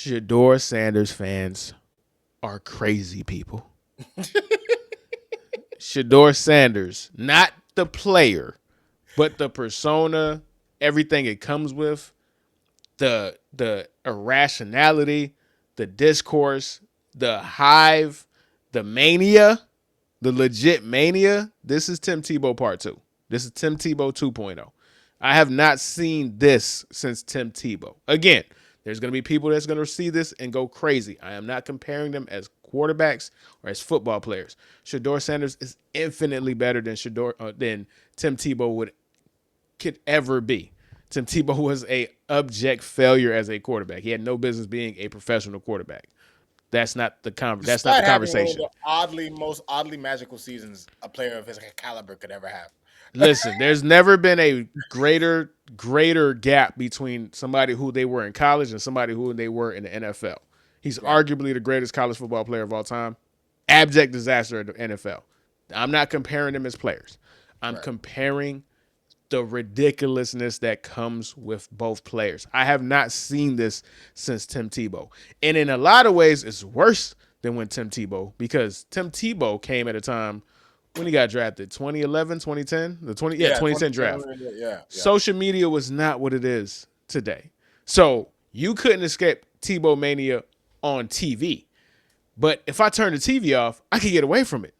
Shedeur Sanders fans are crazy people. Shedeur Sanders, not the player, but the persona, everything it comes with, the irrationality, the discourse, the hive, the mania, the legit mania. This is Tim Tebow part 2. This is Tim Tebow 2.0. I have not seen this since Tim Tebow. Again, there's going to be people that's going to see this and go crazy. I am not comparing them as quarterbacks or as football players. Shedeur Sanders is infinitely better than than Tim Tebow could ever be. Tim Tebow was a abject failure as a quarterback. He had no business being a professional quarterback. That's not the that's not the Despite having one of conversation. the most oddly magical seasons a player of his caliber could ever have. Listen, there's never been a greater gap between somebody who they were in college and somebody who they were in the NFL. He's arguably the greatest college football player of all time. Abject disaster at the NFL. I'm not comparing them as players. I'm comparing the ridiculousness that comes with both players. I have not seen this since Tim Tebow. And in a lot of ways, it's worse than when Tim Tebow, because Tim Tebow came at a time when he got drafted, 2011, 2010, 2010 draft. Social media was not what it is today. So you couldn't escape Tebow mania on TV. But if I turn the TV off, I can get away from it.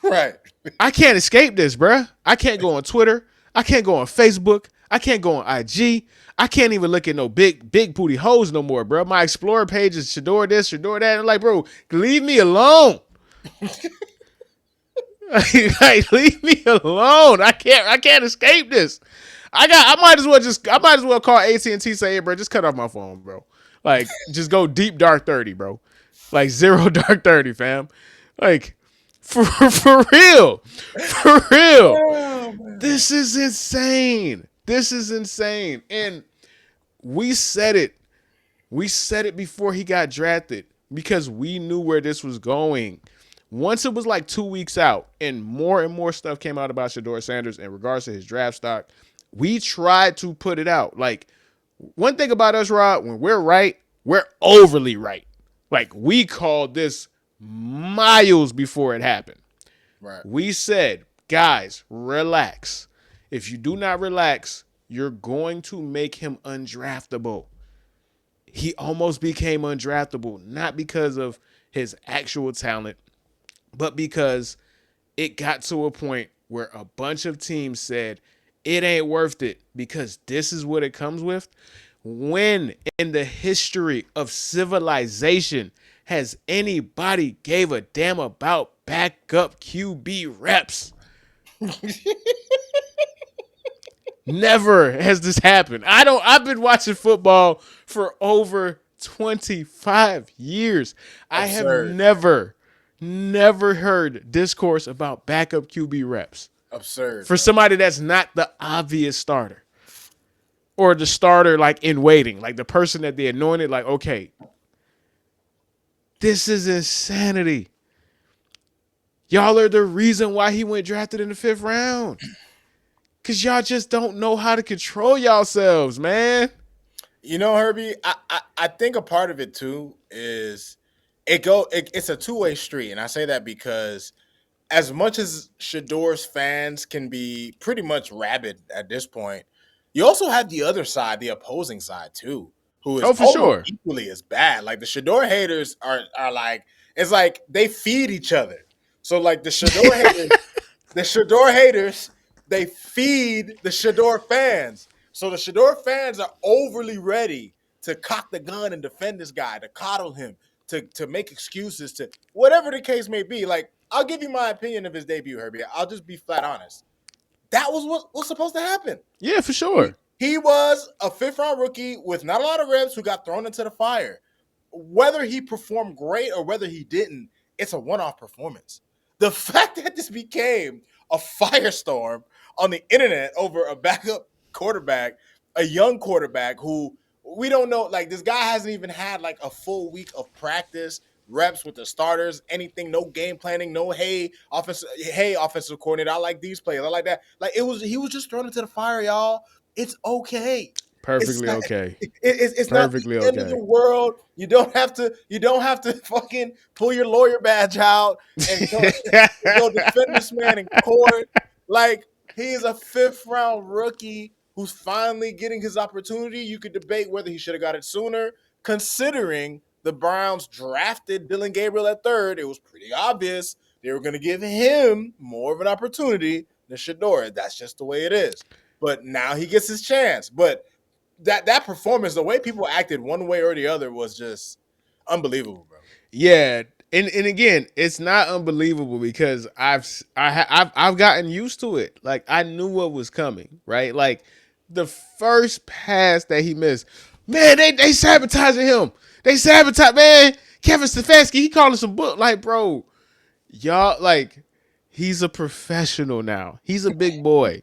Right. I can't escape this, bruh. I can't go on Twitter. I can't go on Facebook. I can't go on IG. I can't even look at no big booty hoes no more, bro. My Explorer page is Shedeur this, Shedeur that. I'm like, bro, leave me alone. Like, leave me alone. I can't escape this. I might as well call AT&T, say, hey, bro, just cut off my phone, bro. Like, just go deep dark 30, bro. Like, zero dark 30, fam. Like, for real. For real. Oh, this is insane. This is insane. And we said it. We said it before he got drafted because we knew where this was going. Once it was like 2 weeks out and more stuff came out about Shedeur Sanders in regards to his draft stock, we tried to put it out. Like, one thing about us, Rod, when we're right, we're overly right. Like, we called this miles before it happened. Right. We said, guys, relax. If you do not relax, you're going to make him undraftable. He almost became undraftable, not because of his actual talent, but because it got to a point where a bunch of teams said, it ain't worth it because this is what it comes with. When in the history of civilization has anybody gave a damn about backup QB reps? Never has this happened. I've been watching football for over 25 years. I have never heard discourse about backup QB reps. Absurd. For somebody that's not the obvious starter. Or the starter, like, in waiting. Like, the person that they anointed, like, okay, this is insanity. Y'all are the reason why he went drafted in the 5th round. Because y'all just don't know how to control yourselves, man. You know, Herbie, I think a part of it, too, is it's a two-way street. And I say that because as much as Shedeur's fans can be pretty much rabid at this point, you also have the other side, the opposing side, too, who is almost equally as bad. Like, the Shedeur haters are like, it's like they feed each other. So, like, the Shedeur haters, they feed the Shedeur fans. So the Shedeur fans are overly ready to cock the gun and defend this guy, to coddle him, to make excuses, to whatever the case may be. Like, I'll give you my opinion of his debut, Herbie. I'll just be flat honest. That was what was supposed to happen. Yeah, for sure. He was a 5th-round rookie with not a lot of reps who got thrown into the fire. Whether he performed great or whether he didn't, it's a one-off performance. The fact that this became a firestorm on the internet over a backup quarterback, a young quarterback who we don't know, like, this guy hasn't even had like a full week of practice, reps with the starters, anything, no game planning, no offensive coordinator, I like these players, I like that. Like, he was just thrown into the fire, y'all. It's okay. It's Perfectly not, okay. it's not the Perfectly end of the okay. world. You don't have to fucking pull your lawyer badge out and go defend this man in court. Like, he's a fifth round rookie who's finally getting his opportunity. You could debate whether he should have got it sooner, considering the Browns drafted Dylan Gabriel at third. It was pretty obvious they were going to give him more of an opportunity than Shedeur. That's just the way it is. But now he gets his chance. But that performance, the way people acted one way or the other, was just unbelievable, bro. Yeah, and again, it's not unbelievable because I've gotten used to it. Like I knew what was coming, right? Like the first pass that he missed, man, they sabotaging him. They sabotage, man. Kevin Stefanski, he calling some book, like bro, y'all like he's a professional now. He's a big boy.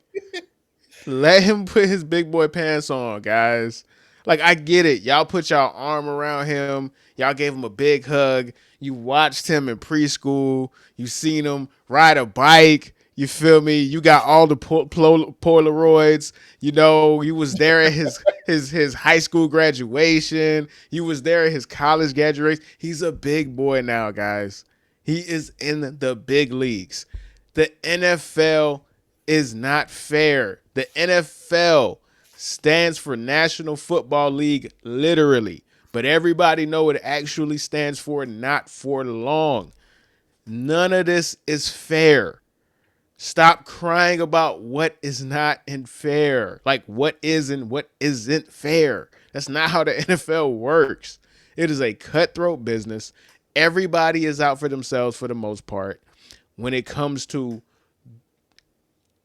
Let him put his big boy pants on, guys. Like I get it. Y'all put y'all arm around him. Y'all gave him a big hug. You watched him in preschool. You seen him ride a bike. You feel me? You got all the Polaroids. You know, you was there at his high school graduation. You was there at his college graduation. He's a big boy now, guys. He is in the big leagues. The NFL is not fair. The NFL stands for National Football League, literally. But everybody know it actually stands for not for long. None of this is fair. Stop crying about what is not in fair. Like what is and what isn't fair. That's not how the NFL works. It is a cutthroat business. Everybody is out for themselves for the most part. When it comes to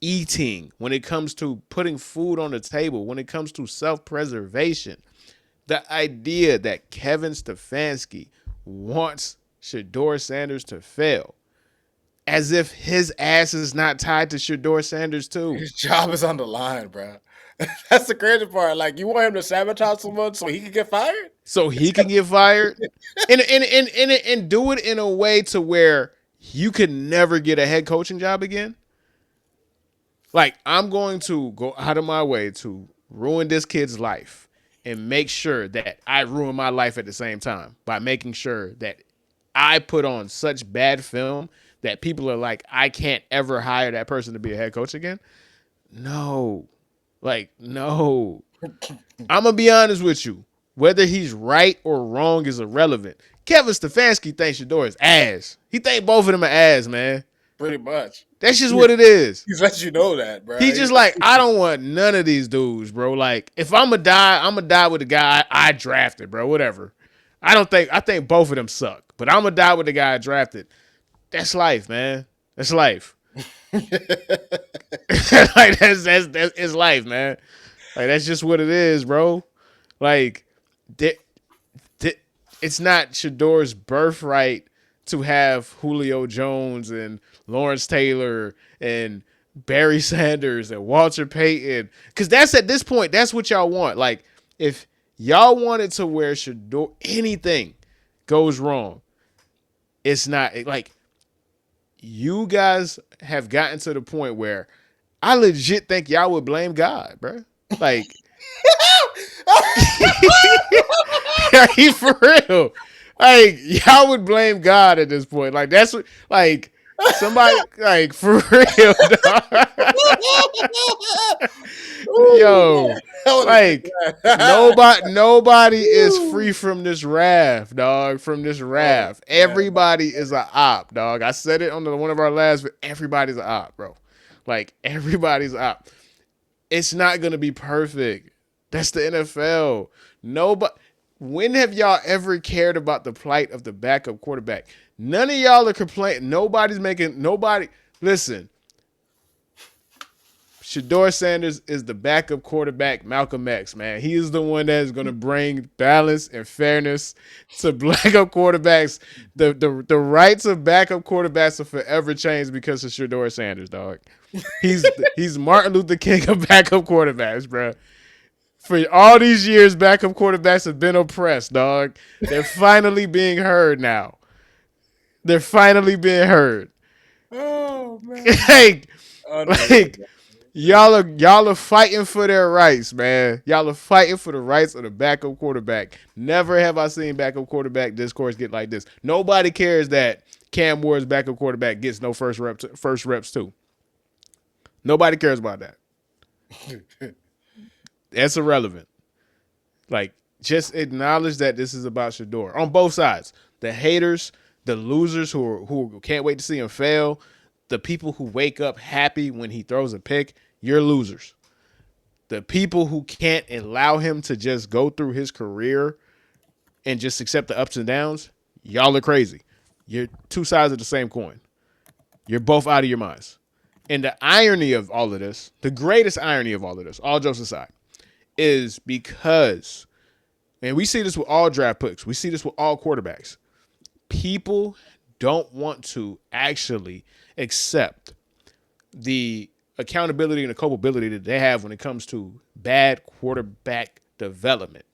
eating, when it comes to putting food on the table, when it comes to self-preservation, the idea that Kevin Stefanski wants Shedeur Sanders to fail, as if his ass is not tied to Shedeur Sanders too. His job is on the line, bro. That's the crazy part. Like, you want him to sabotage someone so he can get fired? So he can get fired and do it in a way to where you could never get a head coaching job again. Like, I'm going to go out of my way to ruin this kid's life and make sure that I ruin my life at the same time by making sure that I put on such bad film that people are like, I can't ever hire that person to be a head coach again. No. Like, no. I'm going to be honest with you. Whether he's right or wrong is irrelevant. Kevin Stefanski thinks Shedeur is ass. He think both of them are ass, man. Pretty much. That's just what it is. He's let you know that, bro. He's just like, I don't want none of these dudes, bro. Like, if I'm going to die, I'm going to die with the guy I drafted, bro. Whatever. I think both of them suck. But I'm going to die with the guy I drafted. That's life, man. That's life. Like, that's it's life, man. Like, that's just what it is, bro. Like, it's not Shedeur's birthright to have Julio Jones and Lawrence Taylor and Barry Sanders and Walter Payton. Because that's at this point, that's what y'all want. Like, if y'all wanted to where Shedeur, anything goes wrong, it's not like you guys have gotten to the point where I legit think y'all would blame God, bro. Like, are you for real? Like, y'all would blame God at this point. Like, that's what, like, somebody, like, for real, dog. Yo, like, nobody is free from this wrath, dog. From this wrath. Everybody is a op, dog. I said it on one of our last, but everybody's a op, bro. Like, everybody's a op. It's not going to be perfect. That's the NFL. Nobody. When have y'all ever cared about the plight of the backup quarterback? None of y'all are complaining. Nobody. Listen. Shedeur Sanders is the backup quarterback, Malcolm X, man. He is the one that is going to bring balance and fairness to backup quarterbacks. The rights of backup quarterbacks will forever change because of Shedeur Sanders, dog. He's Martin Luther King of backup quarterbacks, bro. For all these years, backup quarterbacks have been oppressed, dog. They're finally being heard now. They're finally being heard. Oh man! like, Y'all are fighting for their rights, man. Y'all are fighting for the rights of the backup quarterback. Never have I seen backup quarterback discourse get like this. Nobody cares that Cam Ward's backup quarterback gets no first reps too. Nobody cares about that. That's irrelevant. Like, just acknowledge that this is about Shedeur on both sides. The haters, the losers who can't wait to see him fail, the people who wake up happy when he throws a pick, you're losers. The people who can't allow him to just go through his career and just accept the ups and downs, y'all are crazy. You're two sides of the same coin. You're both out of your minds. And the irony of all of this, the greatest irony of all of this, all jokes aside, is because, and we see this with all draft picks, we see this with all quarterbacks, people don't want to actually accept the accountability and the culpability that they have when it comes to bad quarterback development.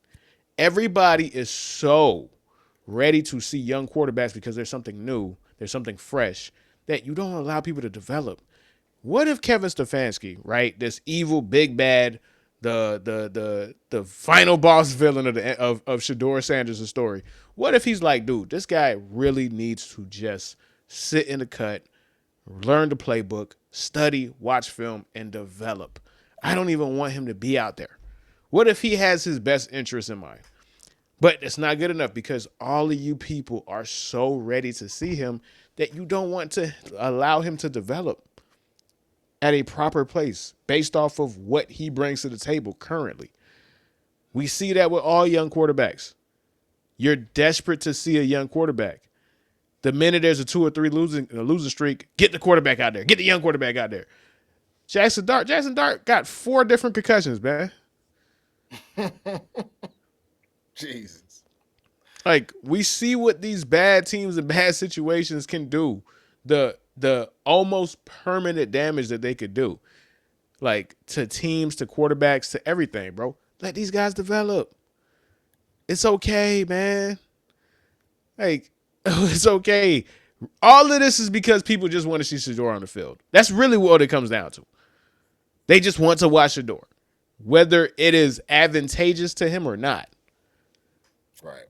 Everybody is so ready to see young quarterbacks because there's something new, there's something fresh that you don't allow people to develop. What if Kevin Stefanski, right, this evil big bad, the final boss villain of Shedeur Sanders' story? What if he's like, dude, this guy really needs to just sit in the cut, learn the playbook, study, watch film, and develop. I don't even want him to be out there. What if he has his best interests in mind? But it's not good enough because all of you people are so ready to see him that you don't want to allow him to develop at a proper place based off of what he brings to the table currently. We see that with all young quarterbacks. You're desperate to see a young quarterback. The minute there's a 2 or 3 losing streak, get the quarterback out there. Get the young quarterback out there. Jackson Dart got 4 different concussions, man. Jesus. Like, we see what these bad teams and bad situations can do. The almost permanent damage that they could do. Like, to teams, to quarterbacks, to everything, bro. Let these guys develop. It's okay, man. Like, it's okay. All of this is because people just want to see Shedeur on the field. That's really what it comes down to. They just want to watch Shedeur, whether it is advantageous to him or not. Right.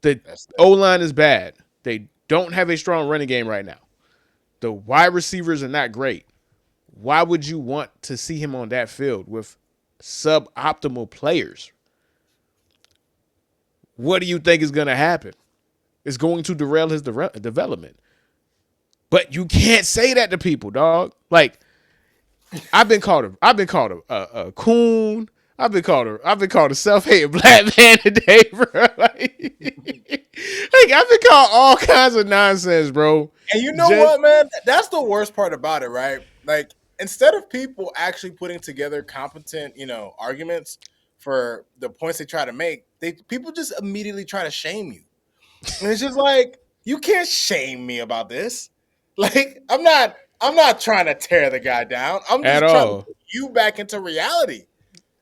The O-line is bad. They don't have a strong running game right now. The wide receivers are not great. Why would you want to see him on that field with suboptimal players? What do you think is going to happen? It's going to derail his development. But you can't say that to people, dog. Like, I've been called a coon. I've been called a self-hating black man today, bro. Like I've been called all kinds of nonsense, bro. And you know what, man? That's the worst part about it, right? Like, instead of people actually putting together competent, arguments for the points they try to make, people just immediately try to shame you. And it's just like, you can't shame me about this. Like, I'm not trying to tear the guy down. I'm just trying to put you back into reality.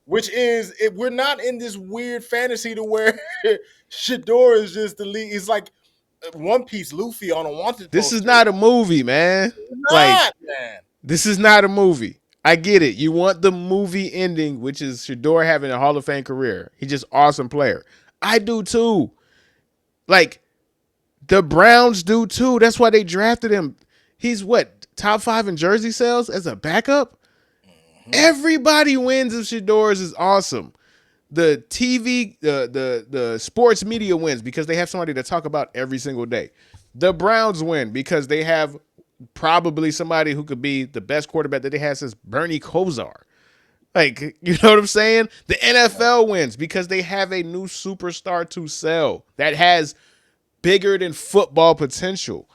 Which is, if we're not in this weird fantasy to where Shedeur is just the lead. He's like One Piece Luffy on a wanted poster. This is not a movie, man. Man. This is not a movie. I get it. You want the movie ending, which is Shedeur having a Hall of Fame career. He's just awesome player. I do too. Like, the Browns do too. That's why they drafted him. He's what, top 5 in jersey sales as a backup? Everybody wins if Shedeur's is awesome. The TV, the sports media wins because they have somebody to talk about every single day. The Browns win because they have probably somebody who could be the best quarterback that they had since Bernie Kosar. Like, you know what I'm saying? The NFL wins because they have a new superstar to sell that has bigger than football potential.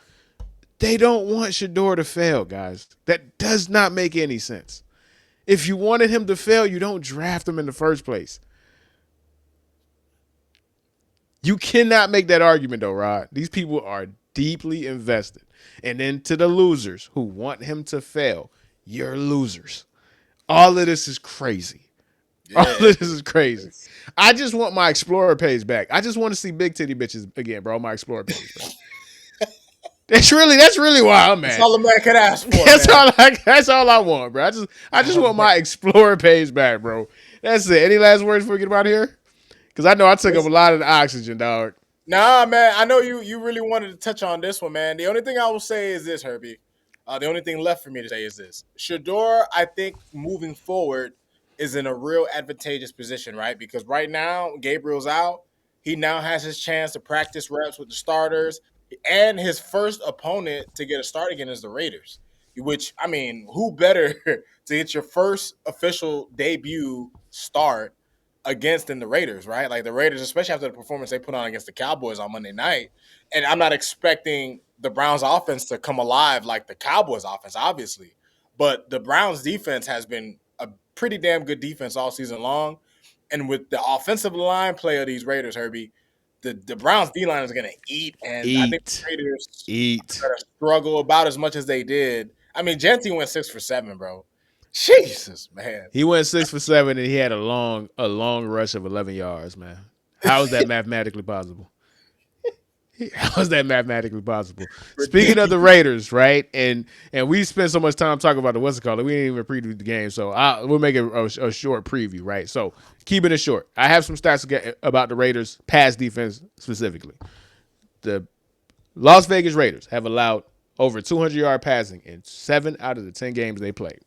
They don't want Shedeur to fail, guys. That does not make any sense. If you wanted him to fail, you don't draft him in the first place. You cannot make that argument, though, Rod. These people are deeply invested. And then to the losers who want him to fail, you're losers. All of this is crazy. Yeah. All of this is crazy. I just want my Explorer page back. I just want to see big titty bitches again, bro, on my Explorer page, bro. That's really why I'm That's mad. all a man could ask for, man. That's all I want, bro. I just want my Explorer page back, bro. That's it. Any last words before we get about here? Because I know I took up a lot of the oxygen, dog. Nah, man. I know you really wanted to touch on this one, man. The only thing I will say is this, Herbie. The only thing left for me to say is this: Shedeur, I think, moving forward, is in a real advantageous position, right? Because right now, Gabriel's out. He now has his chance to practice reps with the starters, and his first opponent to get a start again is the Raiders. Which, I mean, who better to get your first official debut start against than the Raiders, right? Like the Raiders, especially after the performance they put on against the Cowboys on Monday night. And I'm not expecting the Browns offense to come alive like the Cowboys offense, obviously. But the Browns defense has been a pretty damn good defense all season long. And with the offensive line play of these Raiders, Herbie, the Browns D line is going to eat. And I think the Raiders are going to struggle about as much as they did. I mean, Genty went 6 for 7, bro. Jesus, man. He went 6 for 7 and he had a long rush of 11 yards, man. How is that mathematically possible? How is that mathematically possible? Speaking of the Raiders, right? And we spent so much time talking about the what's it called? We didn't even preview the game, so we'll make it a short preview, right? So keeping it short, I have some stats about the Raiders pass defense specifically. The Las Vegas Raiders have allowed over 200-yard passing in 7 out of the 10 games they played.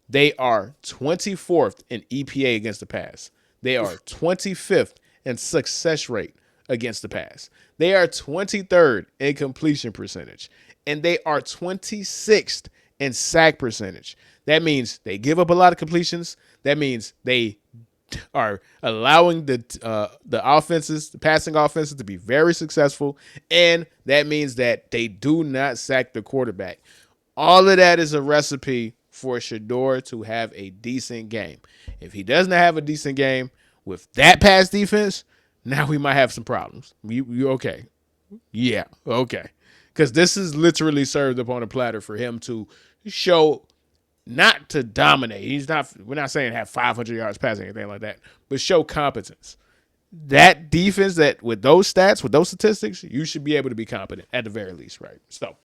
They are 24th in EPA against the pass. They are 25th in success rate against the pass. They are 23rd in completion percentage. And they are 26th in sack percentage. That means they give up a lot of completions. That means they are allowing the offenses, the passing offenses, to be very successful. And that means that they do not sack the quarterback. All of that is a recipe for Shedeur to have a decent game. If he doesn't have a decent game with that pass defense, now we might have some problems. You okay? Yeah, okay. Because this is literally served upon a platter for him to show, not to dominate. We're not saying have 500 yards passing or anything like that, but show competence. That defense, that with those stats, with those statistics, you should be able to be competent at the very least, right? So